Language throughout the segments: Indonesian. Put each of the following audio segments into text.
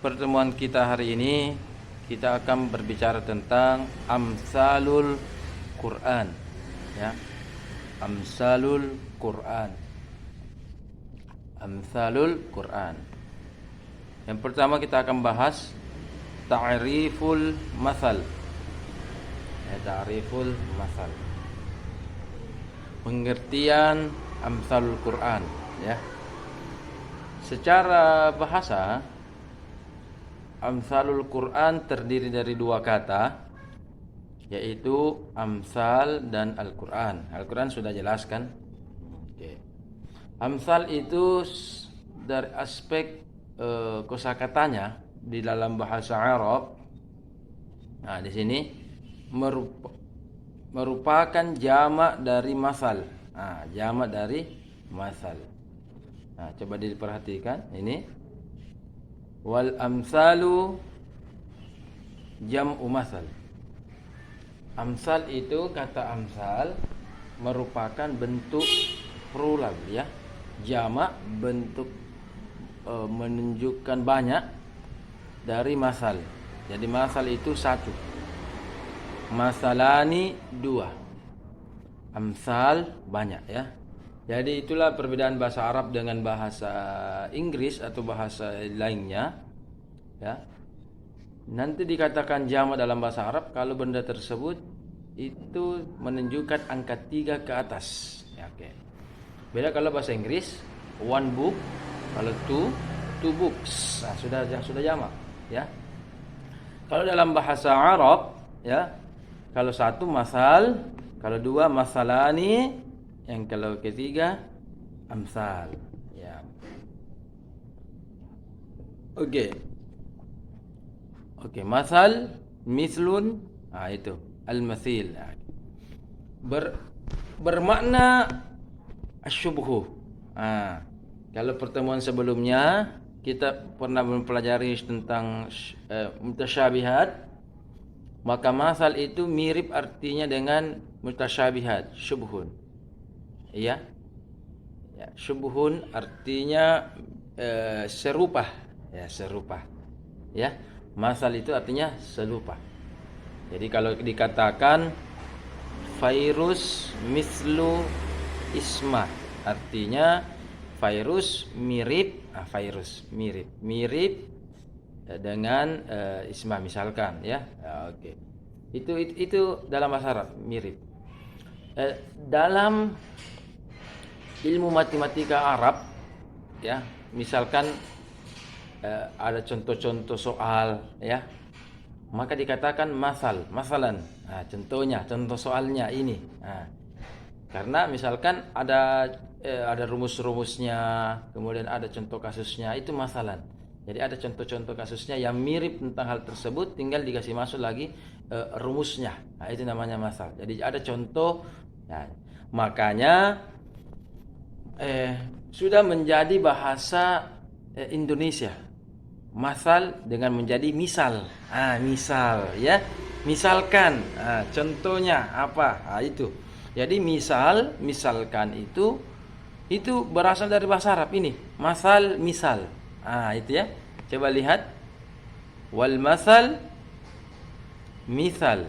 Pertemuan kita hari ini kita akan berbicara tentang amsalul Quran, ya. Amsalul Quran. Amsalul Quran. Yang pertama kita akan bahas ta'riful masal. Ta'riful masal. Pengertian amsalul Quran, ya. Secara bahasa, amsalul Quran terdiri dari dua kata, yaitu amsal dan Al-Quran. Al-Quran sudah jelaskan. Oke. Amsal itu dari aspek kosakatanya di dalam bahasa Arab. Nah, di sini merupakan jamak dari masal. Nah, jamak dari masal. Nah, coba diperhatikan ini. Wal amsalu jam'u masal. Amsal itu, kata amsal merupakan bentuk plural, ya. Jamak, bentuk menunjukkan banyak dari masal. Jadi masal itu satu, masalani dua, amsal banyak, ya. Jadi itulah perbedaan bahasa Arab dengan bahasa Inggris atau bahasa lainnya, ya. Nanti dikatakan jamak dalam bahasa Arab kalau benda tersebut itu menunjukkan angka 3 ke atas, ya, oke. Beda kalau bahasa Inggris, one book, kalau two books. Nah, sudah jamak, ya. Kalau dalam bahasa Arab, ya, kalau satu masal, kalau dua masalani, yang kalau ketiga amsal, ya. Oke, masal, mislun, itu al-masil. Bermakna asyubhu. Kalau pertemuan sebelumnya kita pernah mempelajari tentang mutasyabihat, maka masal itu mirip artinya dengan mutasyabihat, syubhun. Ya, syubhun artinya serupa, ya, serupa, ya. Masal itu artinya serupa. Jadi kalau dikatakan virus mislu isma, artinya virus mirip, virus mirip dengan isma misalkan, ya. Oke. Itu dalam bahasa Arab mirip. Dalam ilmu matematika Arab, ya, misalkan ada contoh-contoh soal, ya, maka dikatakan masalan. Contohnya, contoh soalnya ini. Karena misalkan ada rumus-rumusnya, kemudian ada contoh kasusnya, itu masalan. Jadi ada contoh-contoh kasusnya yang mirip tentang hal tersebut, tinggal dikasih masuk lagi rumusnya. Itu namanya masal. Jadi ada contoh. Makanya sudah menjadi bahasa Indonesia masal dengan menjadi misal. Misal, ya. Misalkan, contohnya apa? Itu. Jadi misalkan itu berasal dari bahasa Arab ini. Masal, misal. Itu, ya. Coba lihat. Wal masal misal.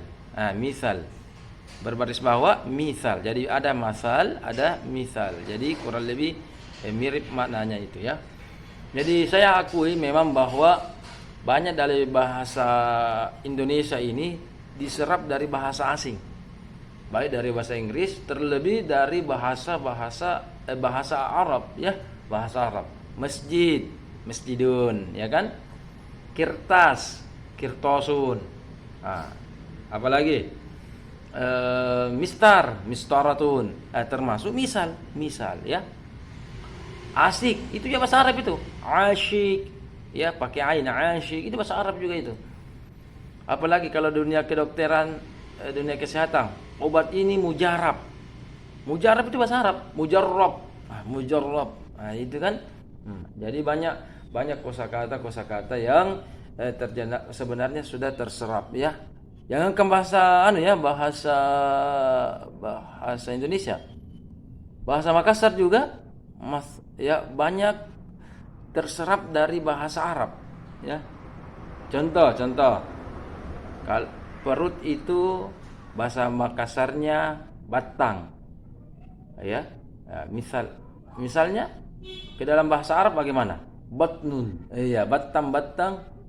Misal. Berbaris bawah misal. Jadi ada masal, ada misal. Jadi kurang lebih mirip maknanya itu, ya. Jadi saya akui memang bahwa banyak dari bahasa Indonesia ini diserap dari bahasa asing. Baik dari bahasa Inggris, terlebih dari bahasa Arab, ya, bahasa Arab. Masjid, masjidun, ya kan? Kirtas, kirtosun. Apalagi? Mistaratun, termasuk misal, ya. Asik, itu ya bahasa Arab itu. Asyik, ya, pakai ain, asyik, itu bahasa Arab juga itu. Apalagi kalau dunia kedokteran, dunia kesehatan, obat ini mujarab. Mujarab itu bahasa Arab, mujarrab. Mujarrab. Itu kan. Jadi banyak kosakata yang sebenarnya sudah terserap, ya. Jangan ke bahasa bahasa Indonesia. Bahasa Makassar juga, ya, banyak terserap dari bahasa Arab, ya. Contoh, perut itu bahasa Makassarnya batang, ya. Misalnya ke dalam bahasa Arab bagaimana? Batnun, iya, batang,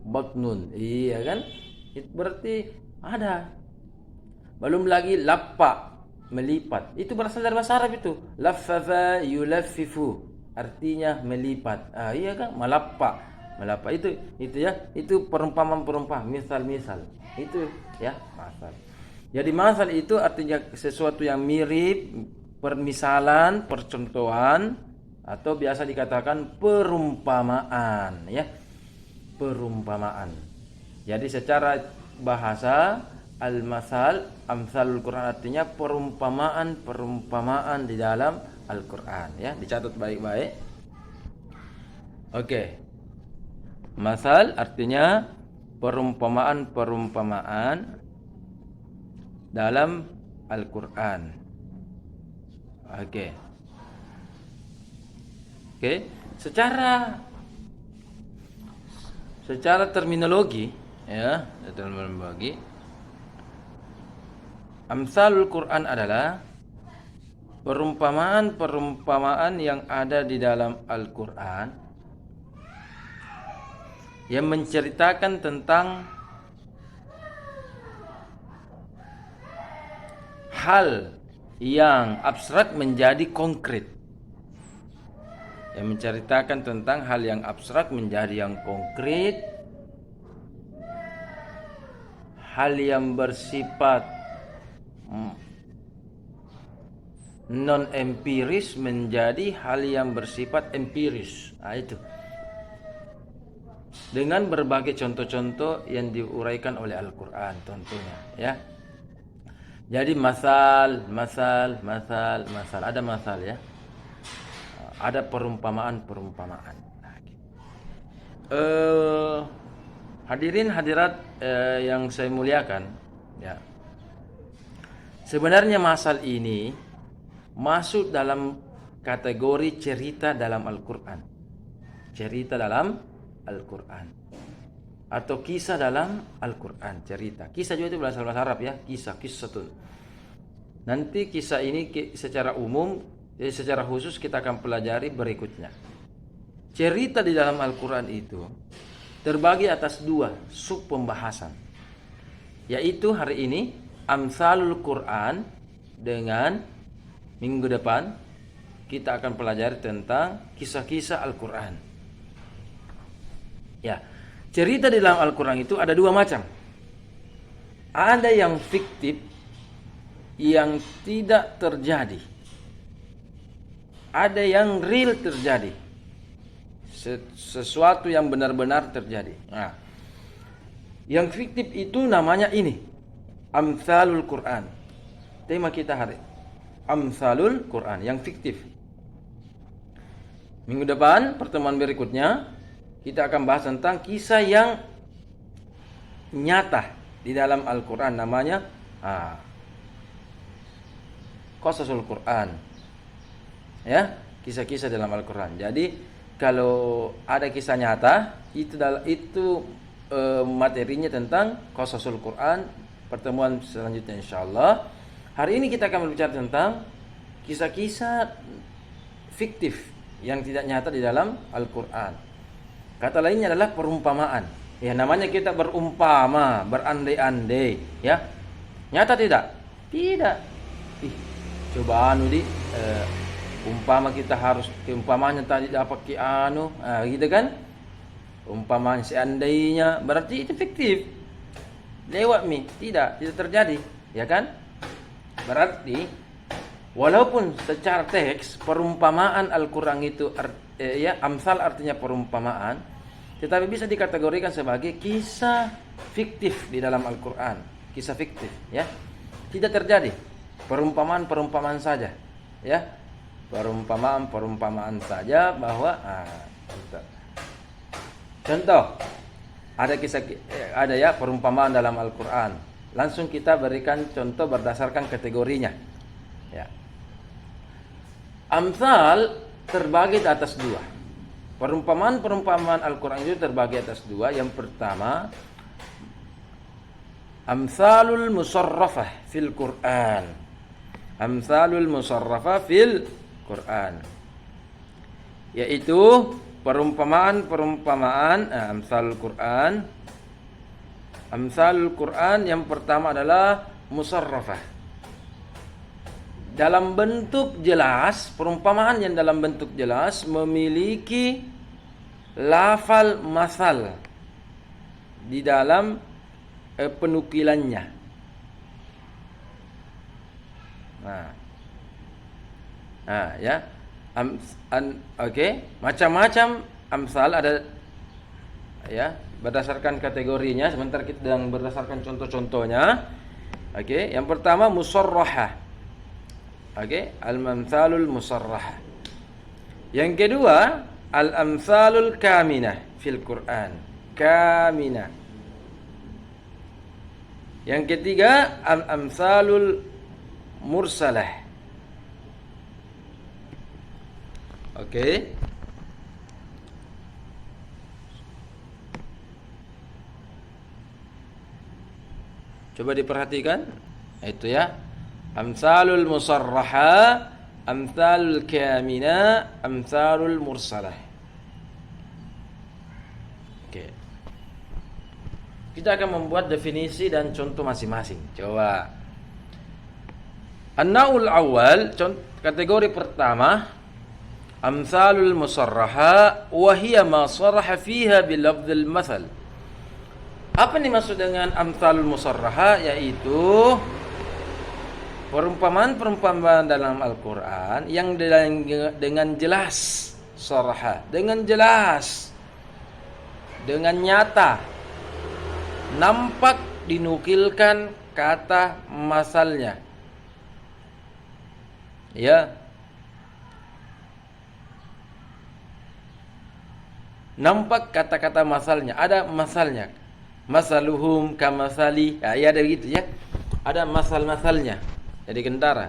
batnun, iya kan? Itu berarti ada. Belum lagi lappa, melipat. Itu berasal dari bahasa Arab itu. Laffafa yulaffifu, artinya melipat. Iya kan? Malappa. Itu ya. Itu perumpamaan, misal. Itu ya, masal. Jadi masal itu artinya sesuatu yang mirip, permisalan, percontohan, atau biasa dikatakan perumpamaan, ya. Perumpamaan. Jadi secara bahasa al-masal, amsalul Quran artinya perumpamaan di dalam Al-Quran, ya. Dicatat baik-baik. Oke. Masal artinya perumpamaan dalam Al-Quran. Oke. Secara terminologi, ya, amsalul Quran adalah perumpamaan yang ada di dalam Al-Quran yang menceritakan tentang hal yang abstrak menjadi konkret. Yang menceritakan tentang hal yang abstrak menjadi yang konkret, hal yang bersifat non-empiris menjadi hal yang bersifat empiris. Itu dengan berbagai contoh-contoh yang diuraikan oleh Al-Quran tentunya, ya. Jadi masal, ada masal, ya. Ada perumpamaan. Hadirin hadirat yang saya muliakan, ya. Sebenarnya masal ini masuk dalam kategori cerita dalam Al-Quran. Cerita dalam Al-Quran atau kisah dalam Al-Quran. Cerita, kisah juga itu berasal bahasa Arab, ya. Kisah tuh. Nanti kisah ini secara umum, secara khusus kita akan pelajari berikutnya. Cerita di dalam Al-Quran itu terbagi atas 2 sub pembahasan, yaitu hari ini amsalul Quran, dengan minggu depan kita akan pelajari tentang kisah-kisah Al-Quran. Ya, cerita di dalam Al-Quran itu ada 2 macam. Ada yang fiktif, yang tidak terjadi. Ada yang real terjadi, sesuatu yang benar-benar terjadi. Nah, yang fiktif itu namanya ini amsalul Quran. Tema kita hari amsalul Quran, yang fiktif. Minggu depan, pertemuan berikutnya, kita akan bahas tentang kisah yang nyata di dalam Al-Quran, namanya qasasul Quran, ya, kisah-kisah dalam Al-Quran. Jadi kalau ada kisah nyata itu materinya tentang qasasul Quran. Pertemuan selanjutnya insyaallah. Hari ini kita akan berbicara tentang kisah-kisah fiktif yang tidak nyata di dalam Al-Quran. Kata lainnya adalah perumpamaan. Ya, namanya kita berumpama, berandai-andai, ya. Nyata tidak? Tidak. Coba umpama kita harus keumpamanya tadi dapat gitu kan? Umpamanya seandainya, berarti itu fiktif. Lewat tidak terjadi, ya kan? Berarti walaupun secara teks perumpamaan Al-Quran itu amsal artinya perumpamaan, tetapi bisa dikategorikan sebagai kisah fiktif di dalam Al-Quran. Kisah fiktif, ya. Tidak terjadi. Perumpamaan saja, ya. Perumpamaan saja bahwa contoh ada ya perumpamaan dalam Al-Quran. Langsung kita berikan contoh berdasarkan kategorinya, ya. Amsal terbagi atas 2. Perumpamaan Al-Quran itu terbagi atas dua. Yang pertama, amsalul musarrafah fil Quran. Amsalul musarrafah fil Quran, yaitu perumpamaan amsalul Quran. Amsalul Quran yang pertama adalah musarrafah. Dalam bentuk jelas, perumpamaan yang dalam bentuk jelas memiliki lafal masal di dalam penukilannya. Ya. Macam-macam amsal ada, ya, berdasarkan kategorinya. Sebentar kita sedang berdasarkan contoh-contohnya. Yang pertama musarrahah. Al-amsalul musarrahah. Yang kedua al-amsalul kaminah fil Quran. Kaminah. Yang ketiga al-amsalul mursalah. Coba diperhatikan. Itu ya. Amsalul musarraha, amsalul kamina, amsalul mursalah. Kita akan membuat definisi dan contoh masing-masing. Coba. An-naul awal, kategori pertama, amsalul musarraha wa hiya ma sarraha fiha bil lafdzil mathal. Apa nih maksud dengan amsalul musarraha? Yaitu perumpamaan dalam Al-Quran yang dengan jelas, sarraha, dengan jelas, dengan nyata, nampak dinukilkan kata masalnya. Ya. Nampak kata-kata masalnya, ada masalnya. Masaluhum kamasali, ya ada gitu ya. Ada masal-masalnya. Jadi kentara.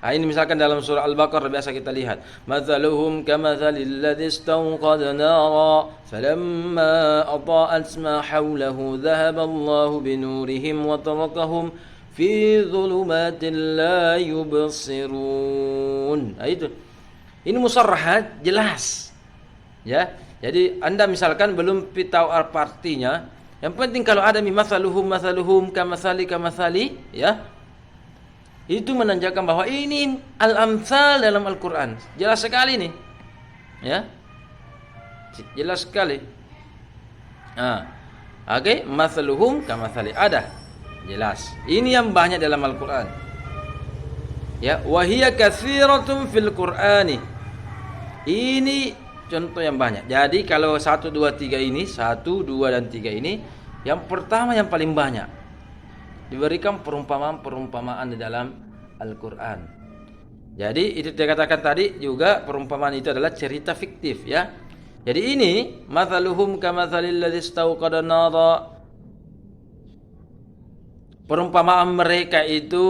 Ini misalkan dalam surah Al-Baqarah biasa kita lihat. Masaluhum kamathalil ladzi istawqada nara falamma ata'at ma hawlahu dhahaba Allahu binurihim wa tarakahum fi dhulumatin la yubsirun. Itu. Ini musarrahat jelas. Ya. Jadi Anda misalkan belum tahu apa artinya, yang penting kalau ada masaluhum kamasali, ya, itu menandakan bahwa ini al-amsal dalam Al-Quran. Jelas sekali nih, ya, jelas sekali. Masaluhum kamasali, ada, jelas. Ini yang banyak dalam Al-Quran. Ya, wahiyya katsiratun fil Qur'ani. Ini contoh yang banyak. Jadi kalau 1, 2, 3 ini, 1, 2 dan 3 ini, yang pertama yang paling banyak diberikan perumpamaan di dalam Al-Quran. Jadi itu dikatakan tadi juga perumpamaan itu adalah cerita fiktif, ya. Jadi ini mathaluhum kamathalil ladzi istawqada nara. Perumpamaan mereka itu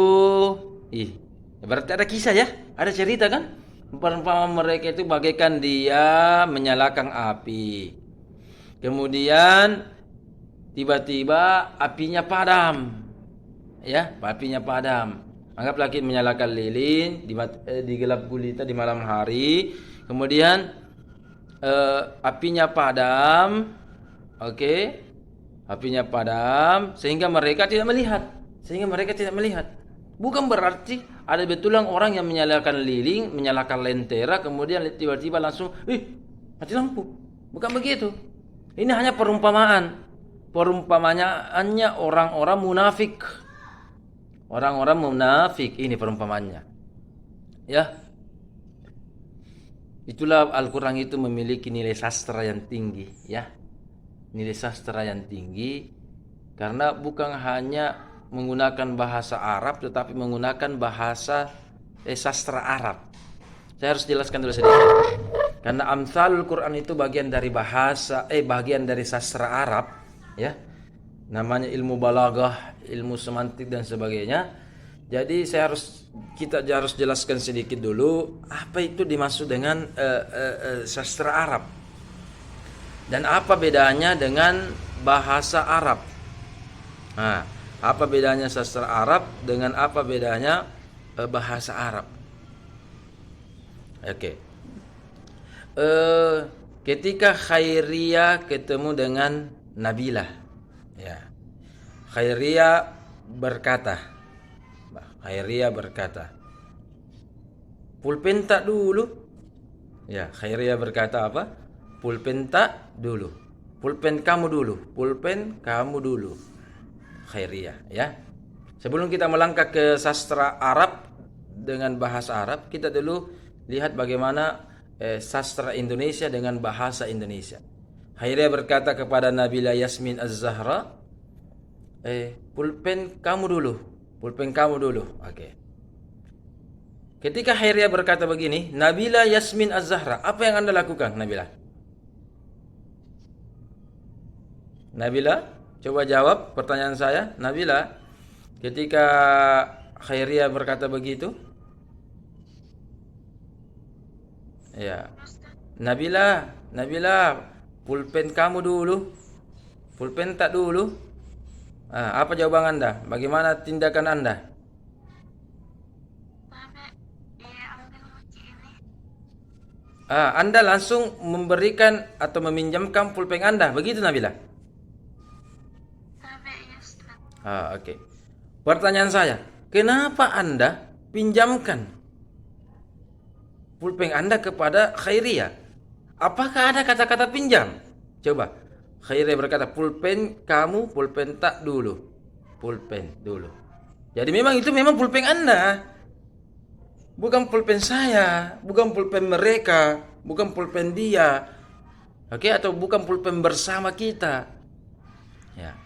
berarti ada kisah, ya, ada cerita kan? Perumpamaan mereka itu bagaikan dia menyalakan api. Kemudian tiba-tiba apinya padam. Ya, apinya padam. Anggaplah kita menyalakan lilin di gelap gulita di malam hari. Kemudian apinya padam. Apinya padam sehingga mereka tidak melihat. Bukan berarti ada betulan orang yang menyalakan lilin, menyalakan lentera, kemudian tiba-tiba langsung mati lampu. Bukan begitu. Ini hanya perumpamaan. Perumpamaannya orang-orang munafik. Orang-orang munafik ini perumpamaannya. Ya. Itulah Al-Quran itu memiliki nilai sastra yang tinggi, ya. Nilai sastra yang tinggi karena bukan hanya menggunakan bahasa Arab tetapi menggunakan bahasa sastra Arab. Saya harus jelaskan dulu sedikit. Karena amsalul Quran itu bagian dari bagian dari sastra Arab, ya. Namanya ilmu balaghah, ilmu semantik dan sebagainya. Jadi kita harus jelaskan sedikit dulu apa itu dimaksud dengan sastra Arab. Dan apa bedanya dengan bahasa Arab? Nah, apa bedanya sastra Arab dengan apa bedanya bahasa Arab? Oke. Ketika Khairiyah ketemu dengan Nabilah, ya. Khairiyah berkata, pulpen tak dulu. Ya, Khairiyah berkata apa? Pulpen tak dulu. Pulpen kamu dulu. Pulpen kamu dulu. Khairiyah, ya. Sebelum kita melangkah ke sastra Arab dengan bahasa Arab, kita dulu lihat bagaimana sastra Indonesia dengan bahasa Indonesia. Khairiyah berkata kepada Nabila Yasmin Az-Zahra, pulpen kamu dulu. Pulpen kamu dulu. Oke. Ketika Khairiyah berkata begini, Nabila Yasmin Az-Zahra, apa yang Anda lakukan, Nabila? Nabila, coba jawab pertanyaan saya. Nabila, ketika Khairiyah berkata begitu, ya. Nabila, pulpen kamu dulu. Pulpen tak dulu. Apa jawaban Anda? Bagaimana tindakan Anda? Anda langsung memberikan atau meminjamkan pulpen Anda, begitu Nabila? Oke. Pertanyaan saya, kenapa Anda pinjamkan pulpen Anda kepada Khairiyah? Apakah ada kata-kata pinjam? Coba. Khairiyah berkata, pulpen kamu, pulpen tak dulu. Pulpen dulu. Jadi itu memang pulpen Anda. Bukan pulpen saya, bukan pulpen mereka, bukan pulpen dia. Oke, atau bukan pulpen bersama kita. Ya.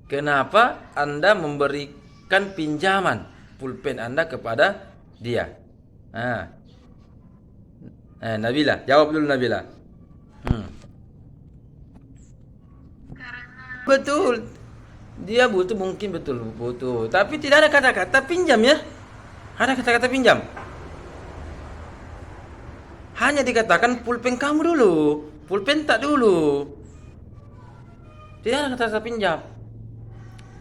Kenapa Anda memberikan pinjaman pulpen Anda kepada dia? Nabila, jawab dulu Nabila. Betul. Dia mungkin butuh. Tapi tidak ada kata-kata pinjam ya. Ada kata-kata pinjam. Hanya dikatakan pulpen kamu dulu, pulpen tak dulu. Tidak ada kata-kata pinjam.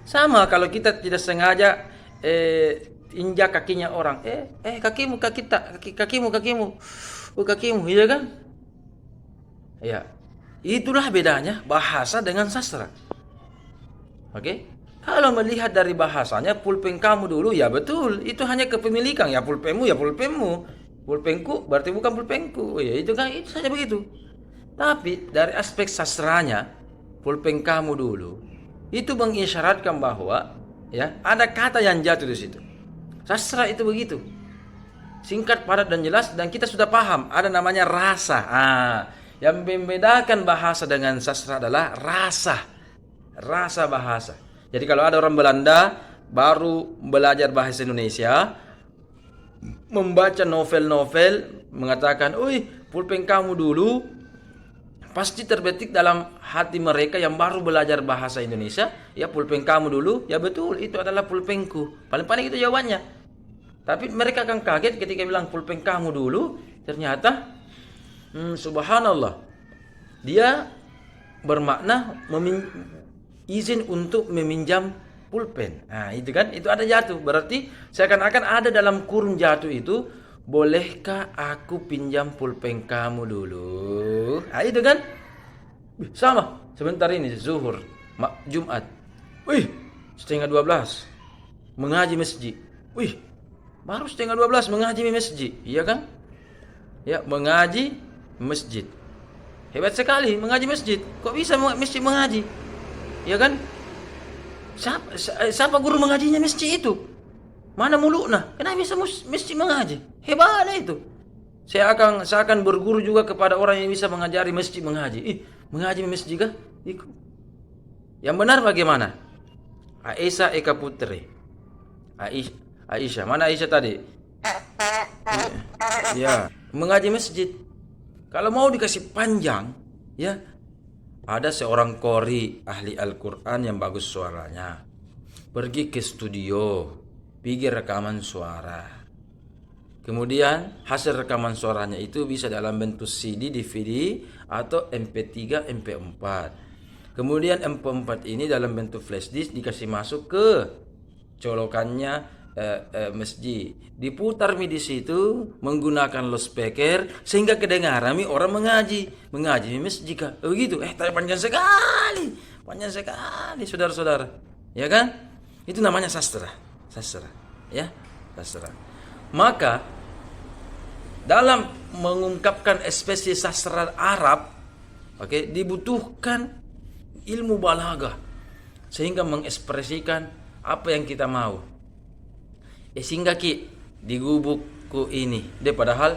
Sama kalau kita tidak sengaja injak kakinya orang. Kakimu, iya kan? Ya. Itulah bedanya bahasa dengan sastra. Oke? Kalau melihat dari bahasanya, pulpen kamu dulu, ya betul. Itu hanya kepemilikan. Ya pulpenmu, ya pulpenmu. Pulpenku berarti bukan pulpenku. Ya itu kan, itu saja begitu. Tapi dari aspek sastranya, pulpen kamu dulu, itu mengisyaratkan bahwa ya ada kata yang jatuh di situ. Sastra itu begitu. Singkat, padat dan jelas, dan kita sudah paham. Ada namanya rasa. Yang membedakan bahasa dengan sastra adalah rasa. Rasa bahasa. Jadi kalau ada orang Belanda baru belajar bahasa Indonesia, membaca novel-novel, mengatakan, pulpen kamu dulu, pasti terbetik dalam hati mereka yang baru belajar bahasa Indonesia, ya pulpen kamu dulu, ya betul, itu adalah pulpenku. Paling-paling itu jawabannya. Tapi mereka akan kaget ketika bilang pulpen kamu dulu, ternyata, subhanallah, dia bermakna izin untuk meminjam pulpen. Itu kan, itu ada jatuh. Berarti seakan-akan ada dalam kurung jatuh itu, bolehkah aku pinjam pulpen kamu dulu? Itu kan? Sama. Sebentar ini zuhur, Jumat. 11:30 mengaji masjid. Baru 11:30 mengaji masjid. Iya kan? Ya, mengaji masjid. Hebat sekali mengaji masjid. Kok bisa masjid mengaji? Ya kan? Siapa guru mengajinya masjid itu? Mana mulukna? Kenapa bisa masjid mengaji? Hebatlah itu. Saya akan berguru juga kepada orang yang bisa mengajari masjid mengaji. Mengaji masjid kah? Ikut. Yang benar bagaimana? Aisyah Eka Putri. Aisyah. Mana Aisyah tadi? Ya, mengaji masjid. Kalau mau dikasih panjang, ya, ada seorang qori ahli Al-Quran yang bagus suaranya. Pergi ke studio, pergi rekaman suara. Kemudian hasil rekaman suaranya itu bisa dalam bentuk CD, DVD, atau MP3, MP4. Kemudian MP4 ini dalam bentuk flash disk dikasih masuk ke colokannya masjid. Diputar di situ menggunakan loudspeaker sehingga kedengaran orang mengaji di masjid. Begitu. Tapi panjang sekali, saudara-saudara. Ya kan? Itu namanya sastra. Ya, sastra. Maka dalam mengungkapkan ekspresi sastra Arab, dibutuhkan ilmu balaghah sehingga mengekspresikan apa yang kita mau. Sehingga di gubukku ini, dia padahal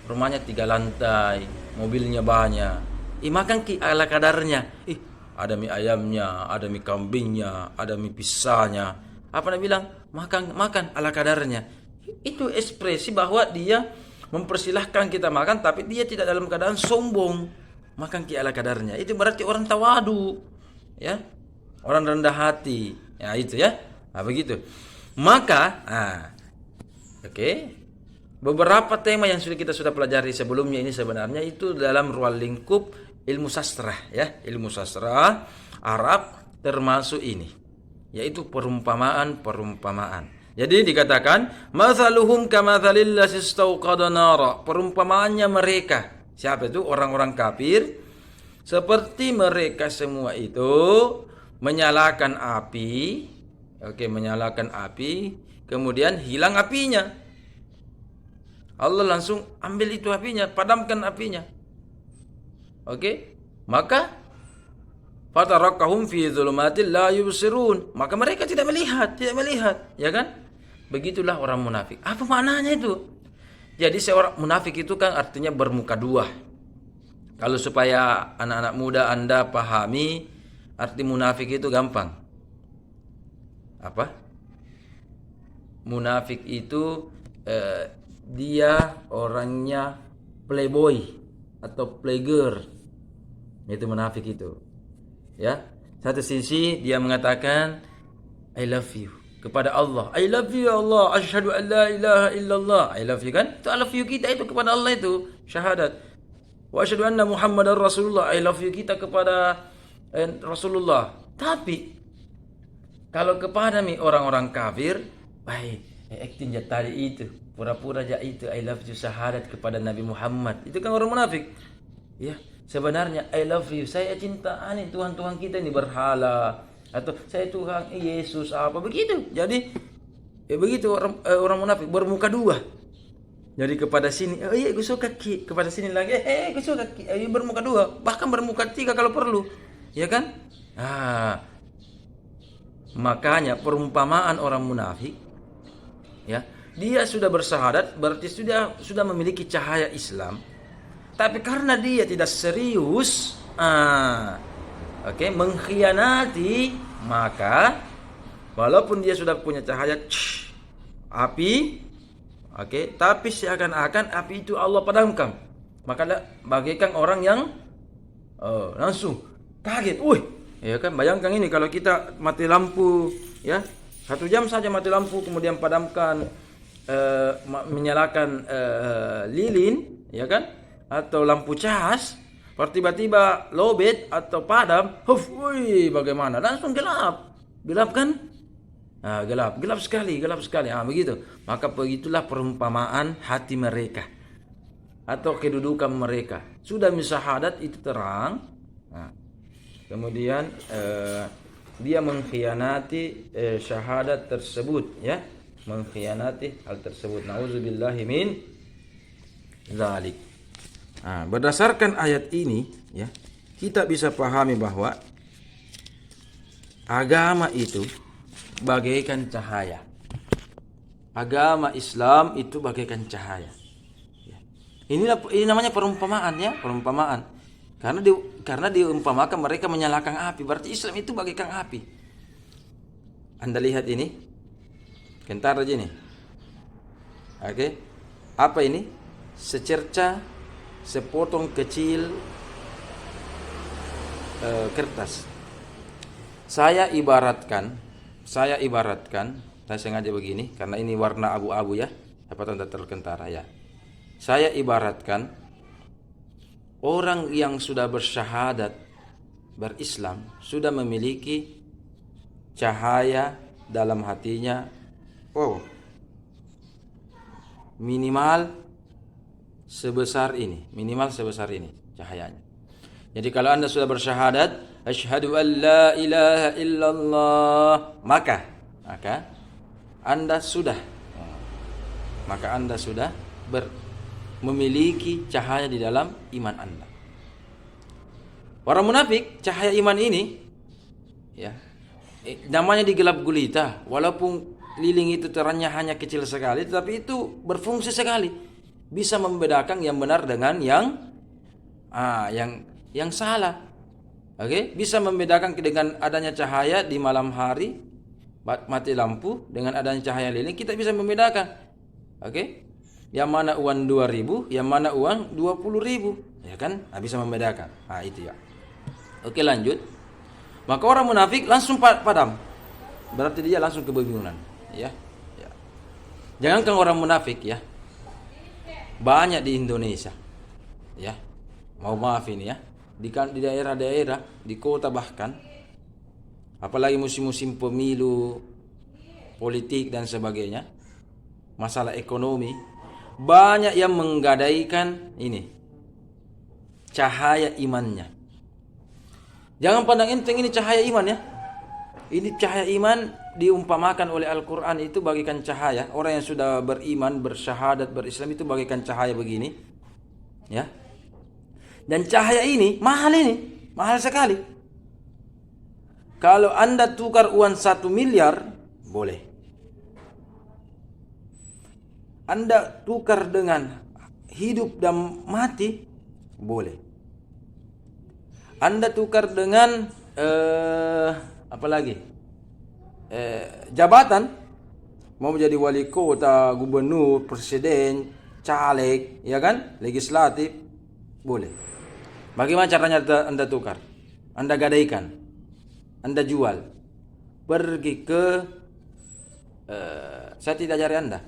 rumahnya 3 lantai, mobilnya banyak. Makan ala kadarnya. Ada mie ayamnya, ada mie kambingnya, ada mie pisahnya. Apa dia bilang? Makan ala kadarnya. Itu ekspresi bahwa dia mempersilahkan kita makan, tapi dia tidak dalam keadaan sombong. Makan ala kadarnya. Itu berarti orang tawadu, ya, orang rendah hati. Ya itu ya. Begitu. Maka, beberapa tema yang kita sudah pelajari sebelumnya ini sebenarnya itu dalam ruang lingkup ilmu sastra, ya, ilmu sastra Arab termasuk ini, yaitu perumpamaan. Jadi dikatakan mathaluhum kamathalil ladzi istauqada nara. Perumpamaannya mereka, siapa itu? Orang-orang kafir, seperti mereka semua itu menyalakan api. Menyalakan api, kemudian hilang apinya. Allah langsung ambil itu apinya, padamkan apinya. Maka fatarakahum fi dzulumatil la yubsirun. Maka mereka tidak melihat, ya kan? Begitulah orang munafik. Apa maknanya itu? Jadi seorang munafik itu kan artinya bermuka dua. Kalau supaya anak-anak muda Anda pahami arti munafik itu gampang. Apa? Munafik itu dia orangnya playboy atau playgirl. Itu munafik itu. Ya. Satu sisi dia mengatakan I love you kepada Allah. I love you ya Allah. Asyhadu an la ilaha illallah. I love you kan? Itu I love you kita itu kepada Allah itu syahadat. Wa asyhadu anna Muhammadar Rasulullah. I love you kita kepada Rasulullah. Tapi kalau kepada orang-orang kafir, acting tadi itu, pura-pura aja itu I love you syahadat kepada Nabi Muhammad. Itu kan orang munafik. Ya, sebenarnya I love you, saya cinta Tuhan kita ini berhala, atau saya Tuhan Yesus apa begitu. Jadi begitu orang munafik bermuka dua. Jadi kepada sini, gue suka kepada sini lagi, gue suka bermuka dua, bahkan bermuka 3 kalau perlu. Ya kan? Makanya perumpamaan orang munafik, ya, dia sudah bersyahadat berarti sudah memiliki cahaya Islam, tapi karena dia tidak serius, mengkhianati, maka walaupun dia sudah punya cahaya api, tapi seakan-akan api itu Allah padamkan, maka bagaikan orang yang langsung kaget, ya kan, bayangkan ini kalau kita mati lampu, ya, 1 jam saja mati lampu, kemudian padamkan, menyalakan lilin, ya kan, atau lampu cas, tiba-tiba lowbat atau padam, bagaimana? Langsung gelap kan? Gelap sekali. Begitu. Maka begitulah perumpamaan hati mereka atau kedudukan mereka. Sudah misyahadat itu terang. Kemudian dia mengkhianati syahadat tersebut, ya, mengkhianati hal tersebut. Nauzubillahi min dzalik. Berdasarkan ayat ini, ya, kita bisa pahami bahwa agama itu bagaikan cahaya. Agama Islam itu bagaikan cahaya. Ya. Ini namanya perumpamaan, ya, perumpamaan. Karena diumpamakan mereka menyalakan api, berarti Islam itu bagaikan api. Anda lihat ini, kentar aja nih. Apa ini? Secerca, sepotong kecil kertas. Saya ibaratkan, saya sengaja begini karena ini warna abu-abu, ya. Apa tanda terkentara ya? Saya ibaratkan orang yang sudah bersyahadat berislam sudah memiliki cahaya dalam hatinya. Oh, minimal sebesar ini cahayanya. Jadi kalau Anda sudah bersyahadat, asyhadu an la ilaha illallah, maka Anda sudah memiliki cahaya di dalam iman Anda. Orang munafik, cahaya iman ini ya, namanya digelap gulita, walaupun lilin itu terangnya hanya kecil sekali, tetapi itu berfungsi sekali. Bisa membedakan yang benar dengan yang salah. Oke, bisa membedakan dengan adanya cahaya di malam hari, mati lampu, dengan adanya cahaya lilin kita bisa membedakan. Oke. Yang mana uang 2.000, yang mana uang 20.000, ya kan? Nah, bisa membedakan. Nah, itu ya. Oke, lanjut. Maka orang munafik langsung padam. Berarti dia langsung kebingungan, ya. Ya. Jangankan orang munafik ya. Banyak di Indonesia. Ya. Maaf ini ya. Di daerah-daerah, di kota bahkan, apalagi musim-musim pemilu, politik dan sebagainya, masalah ekonomi, banyak yang menggadaikan ini cahaya imannya. Jangan pandang enteng ini cahaya iman ya. Ini cahaya iman diumpamakan oleh Al-Quran itu bagikan cahaya. Orang yang sudah beriman, bersyahadat, berislam itu bagikan cahaya begini, ya. Dan cahaya ini, mahal sekali. Kalau Anda tukar uang 1 miliar, boleh. Anda tukar dengan hidup dan mati, boleh. Anda tukar dengan apa lagi? Jabatan, mau menjadi wali kota, gubernur, presiden, caleg, ya kan? Legislatif, boleh. Bagaimana caranya Anda tukar? Anda gadaikan, Anda jual, pergi ke saya tidak cari Anda,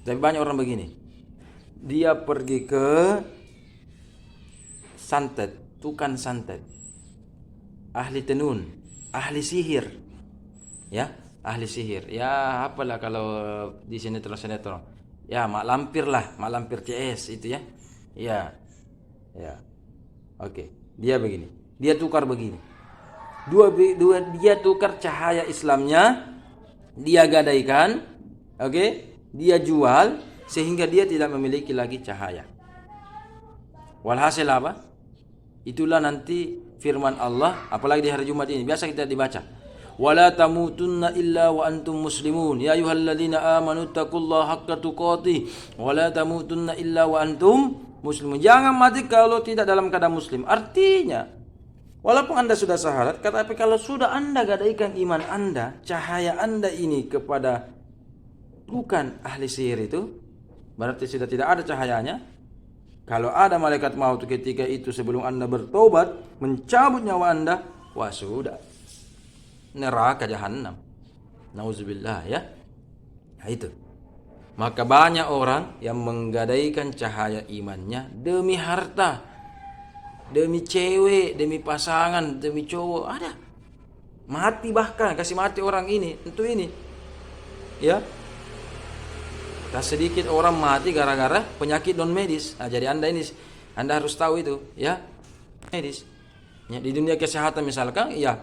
tapi banyak orang begini. Dia pergi ke santet, tukang santet, ahli tenun, ahli sihir, ya, ahli sihir. Ya, apalah kalau di sinetron, ya, mak lampir CS itu ya, ya. Oke, dia begini, dia tukar begini. Dia tukar cahaya Islamnya, dia gadaikan, oke, dia jual sehingga dia tidak memiliki lagi cahaya. Walhasil apa? Itulah nanti firman Allah, apalagi di hari Jumat ini biasa kita dibaca. Wala tamutunna illa wa antum muslimun. Ya ayyuhalladzina amanu taqullaha haqqa tuqatih wa la tamutunna illa wa antum muslimun. Jangan mati kalau tidak dalam keadaan muslim. Artinya, walaupun Anda sudah syahadat, tapi kalau sudah Anda gadaikan iman Anda, cahaya Anda ini kepada bukan ahli sihir itu, berarti sudah tidak ada cahayanya. Kalau ada malaikat maut ketika itu sebelum Anda bertobat, mencabut nyawa Anda, wah sudah. Neraka jahanam. Nauzubillah ya. Nah itu. Maka banyak orang yang menggadaikan cahaya imannya demi harta, demi cewek, demi pasangan, demi cowok, ada. Mati bahkan, kasih mati orang ini, tentu ini. Ya. Tak sedikit orang mati gara-gara penyakit non medis. Nah, jadi Anda harus tahu itu, ya. Medis. Ya, di dunia kesehatan misalkan, ya,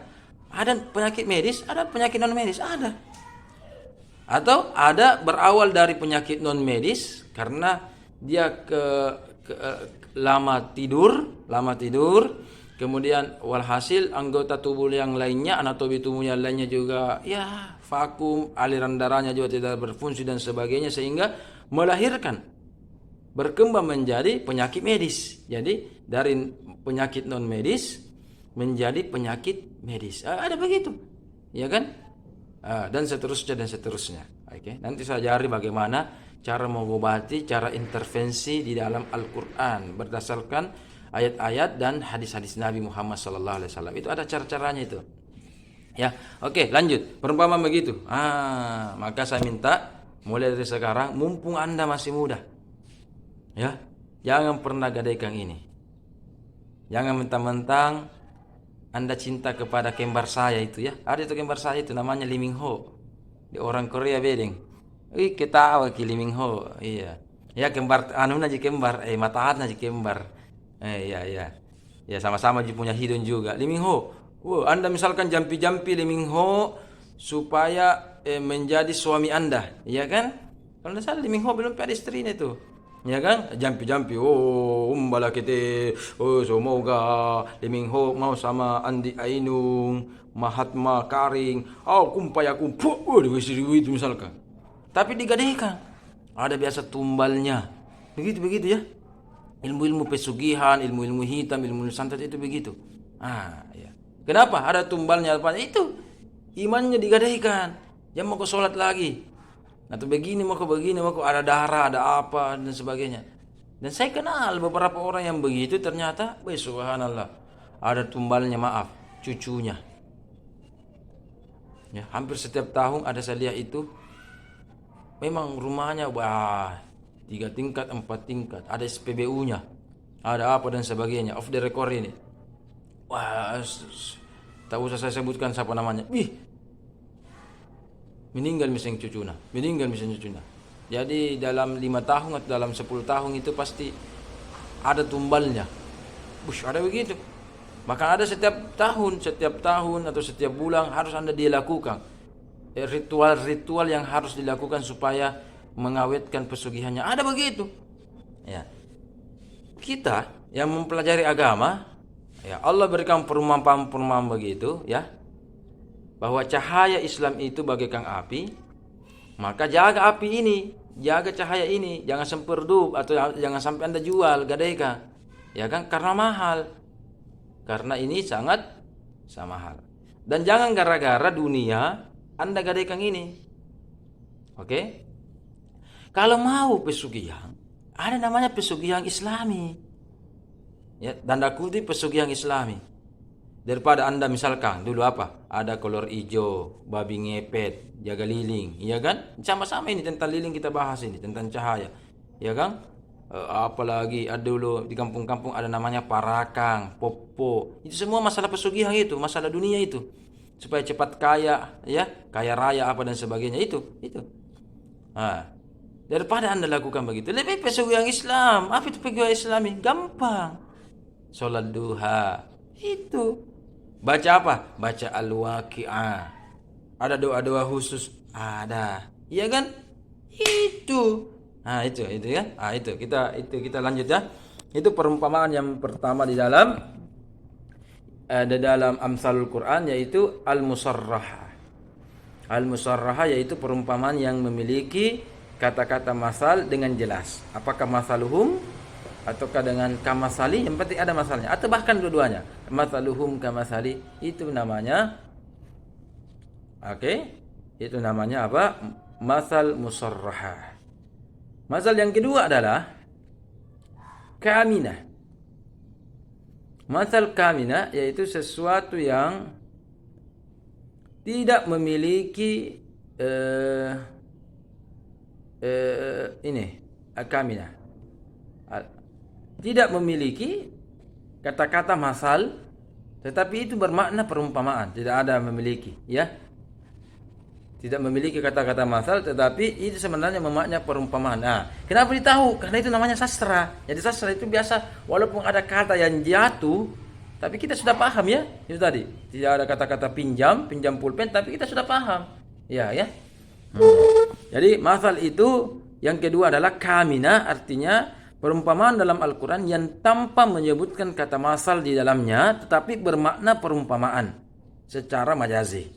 ada penyakit medis, ada penyakit non medis, ada. Atau ada berawal dari penyakit non medis karena dia lama tidur, kemudian walhasil anggota tubuh yang lainnya, anatomi tubuh yang lainnya juga ya vakum, aliran darahnya juga tidak berfungsi dan sebagainya, sehingga melahirkan, berkembang menjadi penyakit medis. Jadi dari penyakit non medis menjadi penyakit medis. Ada begitu, ya kan? Dan seterusnya. Oke, nanti saya ajari bagaimana cara mengobati, cara intervensi di dalam Al-Quran berdasarkan ayat-ayat dan hadis-hadis Nabi Muhammad SAW. Itu ada cara-caranya itu. Ya, oke, lanjut. Perumpamaan begitu. Maka saya minta mulai dari sekarang, mumpung Anda masih muda, ya, jangan pernah gadaikan ini. Jangan mentang-mentang Anda cinta kepada kembar saya itu, ya. Ada itu kembar saya itu namanya Lee Min Ho. Di orang Korea bedeng. Ketawa ki Lee Min Ho. Iya. Ya kembar anu aja kembar, mata aja kembar. Iya iya. Ya sama-sama punya hidung juga. Lee Min Ho. Anda misalkan jampi-jampi Lee Min Ho supaya menjadi suami Anda, iya kan? Kalau tidak salah Lee Min Ho belum ada istrinya itu. Ya kan? Jampi-jampi. Umbala kita. Semoga Lee Min Ho mau sama Andi Ainung, Mahatma Karing. Kumpaya kumpu. Itu misalkan. Tapi digadaikan. Ada biasa tumbalnya. Begitu ya. Ilmu-ilmu pesugihan, ilmu-ilmu hitam, ilmu santet itu begitu. Ya. Kenapa? Ada tumbalnya apa? Itu imannya digadaikan. Jangan mau ke sholat lagi. Atau begini mau ada darah, ada apa dan sebagainya. Dan saya kenal beberapa orang yang begitu, ternyata subhanallah ada tumbalnya, maaf, cucunya. Ya, hampir setiap tahun ada saya lihat itu. Memang rumahnya 3 tingkat, 4 tingkat, ada SPBU-nya, ada apa dan sebagainya, off the record ini. Tak usah saya sebutkan siapa namanya. Meninggal misalnya cucunya. Jadi dalam 5 tahun atau dalam 10 tahun itu pasti ada tumbalnya. Ada begitu. Bahkan ada setiap tahun atau setiap bulan harus Anda dilakukan ritual-ritual yang harus dilakukan supaya mengawetkan pesugihannya. Ada begitu. Ya. Kita yang mempelajari agama, ya Allah berikan perumpamaan begitu, ya. Bahwa cahaya Islam itu bagaikan api, maka jaga api ini, jaga cahaya ini, jangan sampai redup atau jangan sampai Anda jual, gadaikan. Ya kan? Karena mahal. Karena ini sangat mahal. Dan jangan gara-gara dunia Anda gadaikan ini. Oke? Kalau mau pesugihan, ada namanya pesugihan Islami. Ya, tanda kutip pesugihan Islami. Daripada Anda misalkan dulu apa? Ada kolor hijau, babi ngepet, jaga liling, iya kan? Sama-sama ini tentang liling kita bahas ini, tentang cahaya. Ya kan? Apalagi ada dulu di kampung-kampung ada namanya parakang, popo. Itu semua masalah pesugihan itu, masalah dunia itu. Supaya cepat kaya, ya, kaya raya apa dan sebagainya itu. Daripada Anda lakukan begitu, lebih pesugihan Islam. Apa itu pesugihan Islami? Gampang. Salat duha. Itu. Baca apa? Baca Al-Waqi'ah. Ada doa-doa khusus? Ada. Iya kan? Itu. Itu ya. Itu kita lanjut ya. Itu perumpamaan yang pertama di dalam Amsalul Quran, yaitu Al-Musarrah. Al-Musarrah yaitu perumpamaan yang memiliki kata-kata masal dengan jelas. Apakah masaluhum ataukah dengan kamasali, yang penting ada masalahnya, atau bahkan dua-duanya. Masaluhum kamasali, itu namanya itu namanya apa? Masal musarrahah. Masal yang kedua adalah kaminah. Masal kaminah yaitu sesuatu yang tidak memiliki kaminah, tidak memiliki kata-kata masal, tetapi itu bermakna perumpamaan. Tidak ada memiliki, ya. Tidak memiliki kata-kata masal, tetapi itu sebenarnya memakna perumpamaan. Kenapa ditahu? Karena itu namanya sastra. Jadi sastra itu biasa, walaupun ada kata yang jatuh, tapi kita sudah paham, ya. Itu tadi. Tidak ada kata-kata pinjam pulpen, tapi kita sudah paham. Ya. Jadi masal itu yang kedua adalah kamina, artinya perumpamaan dalam Al-Quran yang tanpa menyebutkan kata masal di dalamnya, tetapi bermakna perumpamaan secara majazi.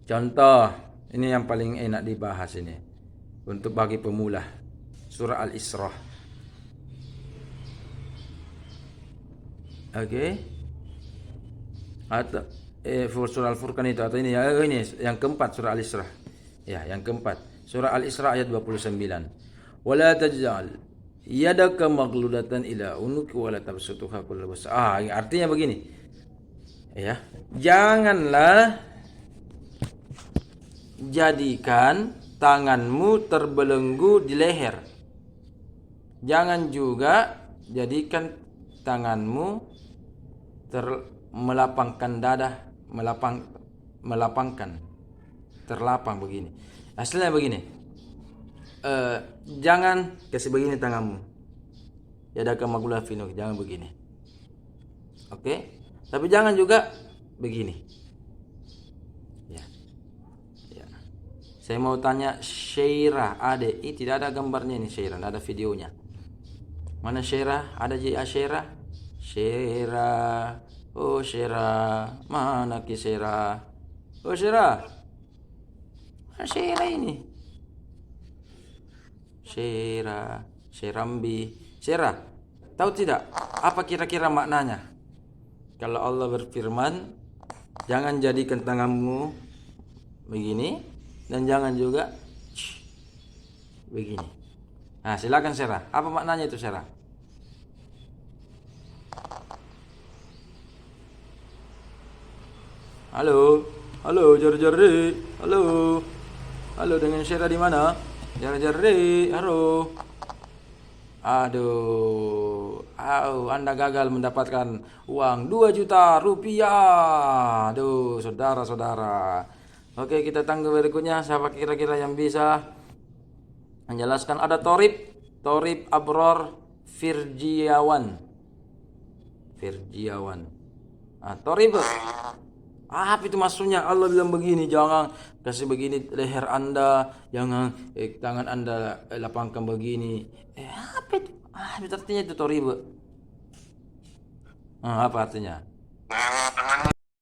Contoh, ini yang paling enak dibahas ini untuk bagi pemula. Surah Al-Isra. Atau surah Al-Furqan itu, atau ini yang keempat, surah Al-Isra. Ya, yang keempat, surah Al-Isra ayat 29. Wala taj'al yadaka maghludatan ila unuki wala tabsutuha kullal basa. Artinya begini. Ya, janganlah jadikan tanganmu terbelenggu di leher. Jangan juga jadikan tanganmu melapangkan dada, melapangkan, terlapang begini. Hasilnya begini. Jangan kasih begini tanganmu. Yadaka magula fino, jangan begini. Oke? Tapi jangan juga begini. Ya. Ya. Saya mau tanya Syairah, ini tidak ada gambarnya ini Syairah, tidak ada videonya. Mana Syairah? Ada Syairah? Syairah, oh Syairah, mana ki Syairah? Oh Syairah, mana Syairah ini? Syairah, Syairambi, Syairah. Tahu tidak? Apa kira-kira maknanya? Kalau Allah berfirman, jangan jadikan tanganmu begini dan jangan juga begini. Nah, silakan Syairah. Apa maknanya itu Syairah? Halo, halo Jar-Jarri, halo, halo dengan Syairah di mana? Jar-Jarri, halo. Aduh, Anda gagal mendapatkan uang 2 juta rupiah. Aduh, saudara-saudara. Oke, kita tangga berikutnya. Siapa kira-kira yang bisa menjelaskan? Ada Torib Abror Firjiawan. Torib. Apa itu maksudnya? Allah bilang begini, jangan kasih begini leher Anda, jangan tangan Anda lapangkan begini. Apa itu? Itu artinya itu Torib. Apa artinya?